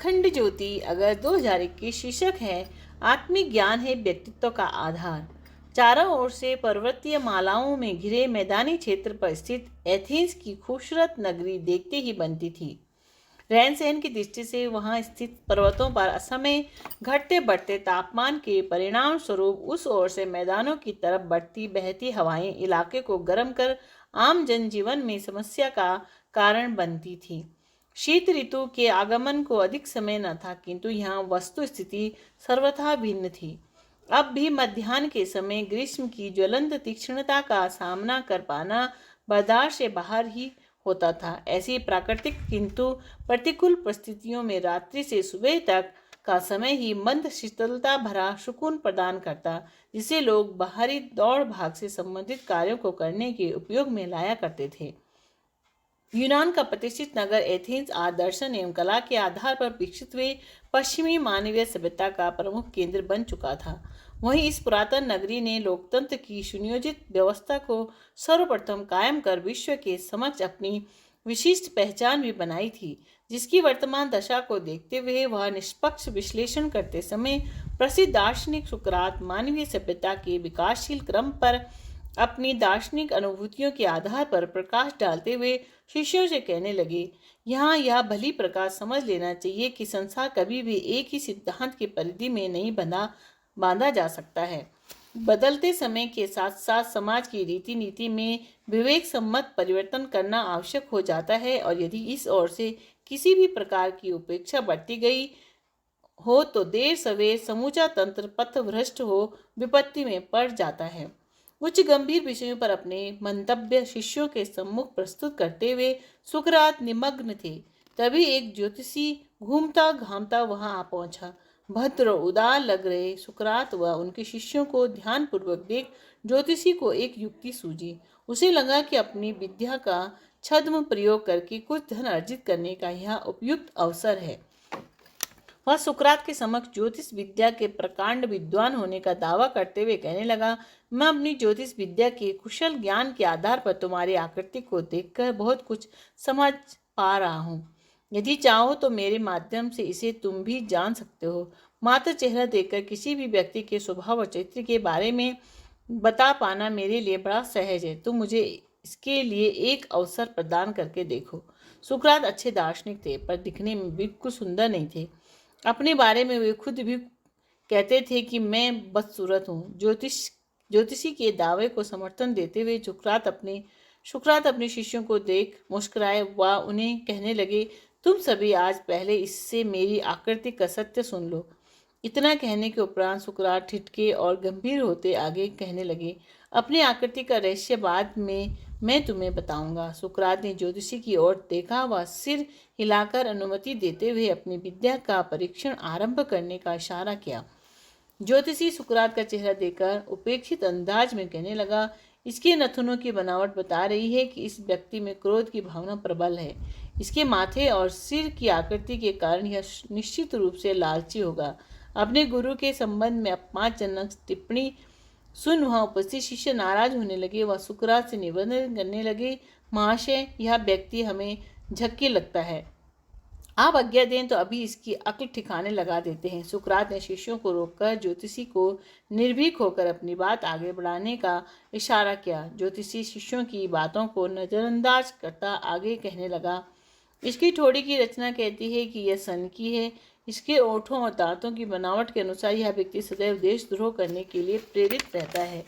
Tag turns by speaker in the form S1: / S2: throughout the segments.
S1: अखंड ज्योति अगर 2021 शीर्षक है। आत्मिक ज्ञान है व्यक्तित्व का आधार। चारों ओर से पर्वतीय मालाओं में घिरे मैदानी क्षेत्र पर स्थित एथेंस की खूबसूरत नगरी देखते ही बनती थी। रहन सहन की दृष्टि से वहां स्थित पर्वतों पर असमय घटते बढ़ते तापमान के परिणाम स्वरूप उस ओर से मैदानों की तरफ बढ़ती बहती हवाएं इलाके को गर्म कर आम जनजीवन में समस्या का कारण बनती थी। शीत ऋतु के आगमन को अधिक समय न था, किंतु यहाँ वस्तु स्थिति सर्वथा भिन्न थी। अब भी मध्याह्न के समय ग्रीष्म की ज्वलंत तीक्ष्णता का सामना कर पाना बर्दाश्त से बाहर ही होता था। ऐसी प्राकृतिक किंतु प्रतिकूल परिस्थितियों में रात्रि से सुबह तक का समय ही मंद शीतलता भरा सुकून प्रदान करता, जिसे लोग बाहरी दौड़ भाग से संबंधित कार्यों को करने के उपयोग में लाया करते थे। यूनान का प्रतिष्ठित नगर एथेंस आज दर्शन एवं कला के आधार पर विकसित हुए पश्चिमी मानवीय सभ्यता का प्रमुख केंद्र बन चुका था। वहीं इस पुरातन नगरी ने लोकतंत्र की सुनियोजित व्यवस्था को सर्वप्रथम कायम कर विश्व के समक्ष अपनी विशिष्ट पहचान भी बनाई थी, जिसकी वर्तमान दशा को देखते हुए वह निष्पक्ष विश्लेषण करते समय प्रसिद्ध दार्शनिक सुकरात मानवीय सभ्यता के विकासशील क्रम पर अपनी दार्शनिक अनुभूतियों के आधार पर प्रकाश डालते हुए शिष्यों से कहने लगे, यहाँ यह भली प्रकार समझ लेना चाहिए कि संसार कभी भी एक ही सिद्धांत की परिधि में नहीं बांधा जा सकता है। बदलते समय के साथ साथ समाज की रीति नीति में विवेक सम्मत परिवर्तन करना आवश्यक हो जाता है, और यदि इस ओर से किसी भी प्रकार की उपेक्षा बढ़ती गई हो तो देर सवेर समूचा तंत्र पथभ्रष्ट हो विपत्ति में पड़ जाता है। उच्च गंभीर विषयों पर अपने मंतव्य शिष्यों के सम्मुख प्रस्तुत करते हुए सुकरात निमग्न थे। तभी एक ज्योतिषी घूमता घामता वहां आ पहुंचा। भद्र उदार लग रहे सुकरात व उनके शिष्यों को ध्यानपूर्वक देख ज्योतिषी को एक युक्ति सूझी। उसे लगा कि अपनी विद्या का छद्म प्रयोग करके कुछ धन अर्जित करने का यह उपयुक्त अवसर है। वह सुकरात के समक्ष ज्योतिष विद्या के प्रकांड विद्वान होने का दावा करते हुए कहने लगा, मैं अपनी ज्योतिष विद्या के कुशल ज्ञान के आधार पर तुम्हारी आकृति को देखकर बहुत कुछ समझ पा रहा हूँ। यदि चाहो तो मेरे माध्यम से इसे तुम भी जान सकते हो। मात्र चेहरा देखकर किसी भी व्यक्ति के स्वभाव और चरित्र के बारे में बता पाना मेरे लिए बड़ा सहज है। तुम मुझे इसके लिए एक अवसर प्रदान करके देखो। सुकरात अच्छे दार्शनिक थे, पर दिखने में बिल्कुल सुंदर नहीं थे। अपने बारे में वे खुद भी कहते थे कि मैं बदसूरत हूँ। ज्योतिषी के दावे को समर्थन देते हुए सुकरात अपने शिष्यों को देख मुस्कुराए व उन्हें कहने लगे, तुम सभी आज पहले इससे मेरी आकृति का सत्य सुन लो। इतना कहने के उपरांत सुकरात ठिठके और गंभीर होते आगे कहने लगे, अपनी आकृति का रहस्य बाद में मैं तुम्हें बताऊंगा। सुकरात ने ज्योतिषी की ओर देखा व सिर हिलाकर अनुमति देते हुए अपनी विद्या का परीक्षण आरंभ करने का इशारा किया। ज्योतिषी सुकरात का चेहरा देखकर उपेक्षित अंदाज में कहने लगा, इसके नथुनों की बनावट बता रही है कि इस व्यक्ति में क्रोध की भावना प्रबल है। इसके माथे और सिर की आकृति के कारण यह निश्चित रूप से लालची होगा। अपने गुरु के संबंध में अपमानजनक टिप्पणी सुन वहाँ उपस्थित शिष्य नाराज होने लगे। वह सुकरात से निवेदन करने लगे, महाशय, यह व्यक्ति हमें झक्की लगता है। आप आज्ञा दें तो अभी इसकी अक्ल ठिकाने लगा देते हैं। सुकरात ने शिष्यों को रोककर ज्योतिषी को निर्भीक होकर अपनी बात आगे बढ़ाने का इशारा किया। ज्योतिषी शिष्यों की बातों को नजरअंदाज करता आगे कहने लगा, इसकी ठोड़ी की रचना कहती है कि यह सन की है। इसके ओठों और दांतों की बनावट के अनुसार यह व्यक्ति सदैव देशद्रोह करने के लिए प्रेरित रहता है।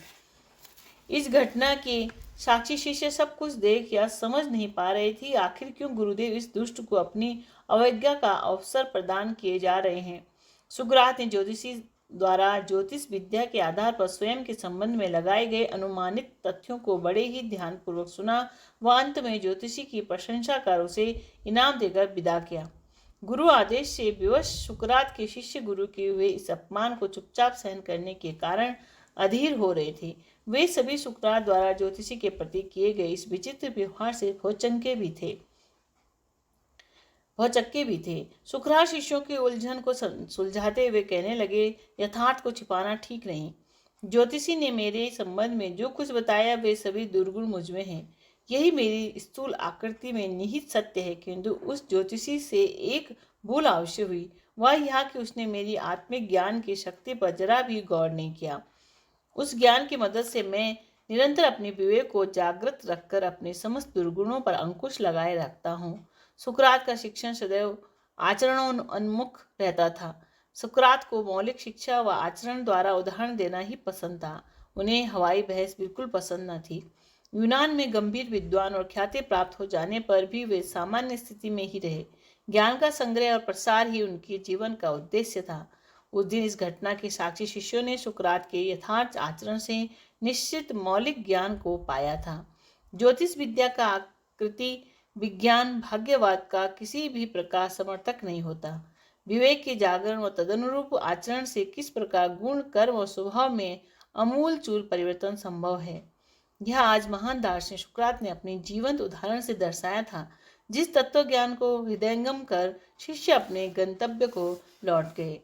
S1: इस घटना के साक्षी शिष्य सब कुछ देख या समझ नहीं पा रहे थे। आखिर क्यों गुरुदेव इस दुष्ट को अपनी अवज्ञा का अवसर प्रदान किए जा रहे हैं। सुकरात ने ज्योतिषी द्वारा ज्योतिष विद्या के आधार पर स्वयं के संबंध में लगाए गए अनुमानित तथ्यों को बड़े ही ध्यानपूर्वक सुना व अंत में ज्योतिषी की प्रशंसा कर उसे इनाम देकर विदा किया। गुरु आदेश से विवश सुकरात के शिष्य गुरु के हुए इस अपमान को चुपचाप सहन करने के कारण अधीर हो रहे थे। वे सभी सुकरात द्वारा ज्योतिषी के प्रति किए गए इस विचित्र व्यवहार से भौचक्के भी थे। सुकरात शिष्यों की उलझन को सुलझाते हुए कहने लगे, यथार्थ को छिपाना ठीक नहीं। ज्योतिषी ने मेरे संबंध में जो कुछ बताया वे सभी दुर्गुण मुझ में हैं। यही मेरी स्थूल आकृति में निहित सत्य है, किंतु उस ज्योतिषी से एक भूल अवश्य हुई। वह यह कि उसने मेरी आत्मिक ज्ञान की शक्ति पर जरा भी गौर नहीं किया। उस ज्ञान की मदद से मैं निरंतर अपने विवेक को जागृत रखकर अपने समस्त दुर्गुणों पर अंकुश लगाए रखता हूँ। सुकरात का शिक्षण सदैव आचरणोन्मुख रहता था। सुकरात को मौलिक शिक्षा व आचरण द्वारा उदाहरण देना ही पसंद था। उन्हें हवाई बहस बिल्कुल पसंद न थी। यूनान में गंभीर विद्वान और ख्याति प्राप्त हो जाने पर भी वे सामान्य स्थिति में ही रहे। ज्ञान का संग्रह और प्रसार ही उनके जीवन का उद्देश्य था। उस दिन इस घटना के साक्षी शिष्यों ने सुकरात के यथार्थ आचरण से निश्चित मौलिक ज्ञान को पाया था। ज्योतिष विद्या का आकृति विज्ञान भाग्यवाद का किसी भी प्रकार समर्थक नहीं होता। विवेक के जागरण व तदनुरूप आचरण से किस प्रकार गुण कर्म और स्वभाव में अमूल चूल परिवर्तन संभव है, यह आज महान दार्शनिक सुकरात ने अपने जीवंत उदाहरण से दर्शाया था। जिस तत्व ज्ञान को हृदयंगम कर शिष्य अपने गंतव्य को लौट गए।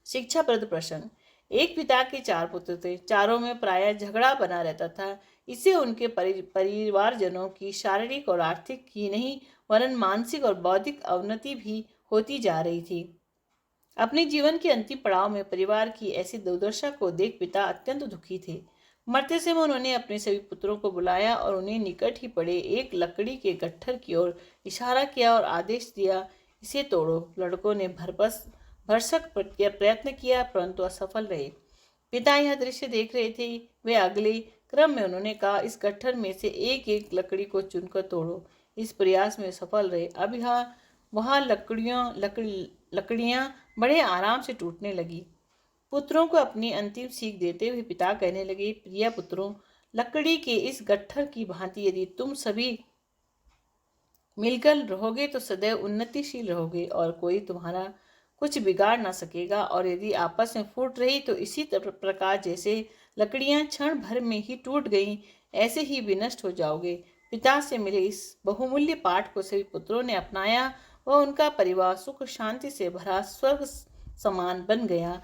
S1: शिक्षाप्रद प्रश्न। एक पिता के 4 पुत्र थे। चारों में प्रायः झगड़ा बना रहता था। इससे उनके परिवारजनों की शारीरिक और आर्थिक ही नहीं वरन मानसिक और बौद्धिक अवनति भी होती जा रही थी। अपने जीवन के अंतिम पड़ाव में परिवार की ऐसी दुर्दशा को देख पिता अत्यंत दुखी थे। मरते समय उन्होंने अपने सभी पुत्रों को बुलाया और उन्हें निकट ही पड़े एक लकड़ी के गट्ठर की ओर इशारा किया और आदेश दिया, इसे तोड़ो। लड़कों ने भरसक प्रयत्न किया परंतु असफल रहे। पिता यह दृश्य देख रहे थे। वे अगले क्रम में उन्होंने कहा, इस गट्ठर में से एक एक लकड़ी को चुनकर तोड़ो। इस प्रयास में सफल रहे। अब यहाँ वहाँ लकड़ियाँ बड़े आराम से टूटने लगी। पुत्रों को अपनी अंतिम सीख देते हुए पिता कहने लगे, प्रिय पुत्रों, लकड़ी के इस गट्ठर की भांति यदि तुम सभी मिलकर रहोगे तो सदैव उन्नतिशील रहोगे और कोई तुम्हारा कुछ बिगाड़ ना सकेगा, और यदि आपस में फूट रही तो इसी प्रकार जैसे लकड़ियां क्षण भर में ही टूट गईं, ऐसे ही विनष्ट हो जाओगे। पिता से मिले इस बहुमूल्य पाठ को सभी पुत्रों ने अपनाया व उनका परिवार सुख शांति से भरा स्वर्ग समान बन गया।